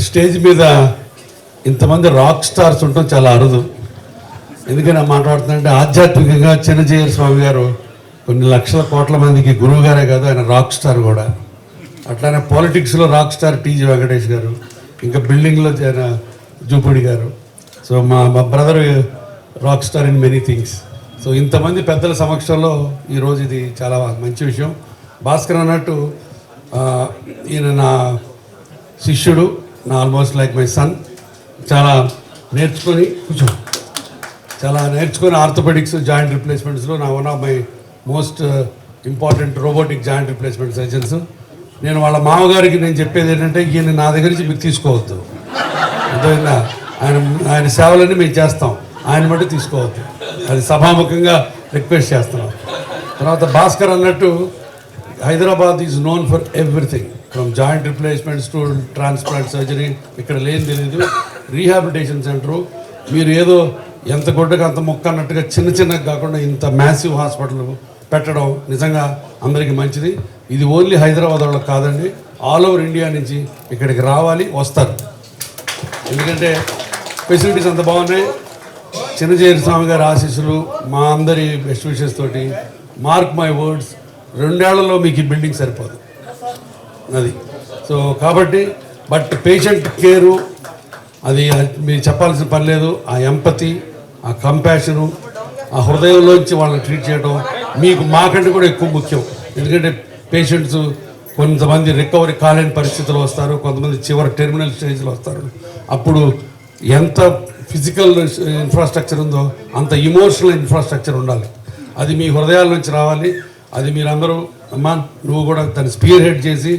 Stage మీద ఇంతమంది rock stars ఉండటం చాలా అరుదు. ఎందుకని మాట్లాడుతుందంటే ఆధ్యాత్మికంగా చిన్నజీయర్ స్వామి గారు కొన్ని లక్షల కోట్ల మందికి గురువు గారే కాదు, ఆయన రాక్ స్టార్ కూడా. అట్లానే పాలిటిక్స్లో రాక్ స్టార్ టీజీ వెంకటేష్ గారు, ఇంకా బిల్డింగ్లో జూపూడి గారు. సో మా brother rock star in many things. So ఇంతమంది పెద్దల సమక్షంలో ఈరోజు ఇది చాలా మంచి విషయం. భాస్కర్ అన్నట్టు ఈయన నా శిష్యుడు, నా ఆల్మోస్ట్ లైక్ మై సన్. చాలా నేర్చుకొని ఆర్థోపెడిక్స్ జాయింట్ రిప్లేస్మెంట్స్లో నా one of my most important robotic joint replacement surgeons. నేను వాళ్ళ మామగారికి నేను చెప్పేది ఏంటంటే, ఈయన నా దగ్గర నుంచి మీరు తీసుకోవద్దు, అర్థమైందా? ఆయన సేవలన్నీ మేము చేస్తాం, ఆయన బట్టి తీసుకోవద్దు, అది సభాముఖంగా రిక్వెస్ట్ చేస్తున్నాం. తర్వాత భాస్కర్ అన్నట్టు Hyderabad is known for everything, from joint replacements to transplant surgery. ఇక్కడ లేని తెలీదు. రీహాబిలిటేషన్ సెంటరు మీరు ఏదో ఎంత గుడ్డగా అంత మొక్క అన్నట్టుగా చిన్నగా కాకుండా ఇంత మ్యాసివ్ హాస్పిటల్ పెట్టడం నిజంగా అందరికీ మంచిది. ఇది ఓన్లీ హైదరాబాద్ వాళ్ళకి కాదండి, ఆల్ ఓవర్ ఇండియా నుంచి ఇక్కడికి రావాలి, వస్తారు. ఎందుకంటే ఫెసిలిటీస్ అంత బాగున్నాయి. చిన్నజీయర్ స్వామి గారి ఆశీస్సులు, మా అందరి బెస్ట్ విషెస్ తోటి, మార్క్ మై వర్డ్స్, 2 ఏళ్లలో మీకు ఈ బిల్డింగ్ సరిపోదు అది. సో కాబట్టి బట్ పేషెంట్ కేరు అది మీరు చెప్పాల్సిన పని లేదు. ఆ ఎంపతి, ఆ కంపాషను, ఆ హృదయంలోంచి వాళ్ళని ట్రీట్ చేయడం మీకు మాకంటే కూడా ఎక్కువ ముఖ్యం. ఎందుకంటే పేషెంట్స్ కొంతమంది రికవరీ కాలేని పరిస్థితుల్లో వస్తారు, కొంతమంది చివరి టెర్మినల్ స్టేజ్లో వస్తారు. అప్పుడు ఎంత ఫిజికల్ ఇన్ఫ్రాస్ట్రక్చర్ ఉందో అంత ఇమోషనల్ ఇన్ఫ్రాస్ట్రక్చర్ ఉండాలి. అది మీ హృదయాల నుంచి రావాలి. అది మీరందరూ అమ్మా నువ్వు కూడా తను స్పీర్ హెడ్ చేసి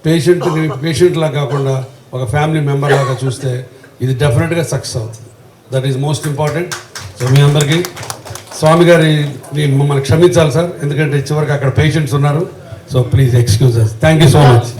పేషెంట్లా కాకుండా ఒక ఫ్యామిలీ మెంబర్ లాగా చూస్తే ఇది డెఫినెట్గా సక్సెస్ అవుతుంది. That is most important. So మీ అందరికీ స్వామి గారి మమ్మల్ని క్షమించాలి సార్, ఎందుకంటే చివరికి అక్కడ పేషెంట్స్ ఉన్నారు. So please excuse us. Thank you so much.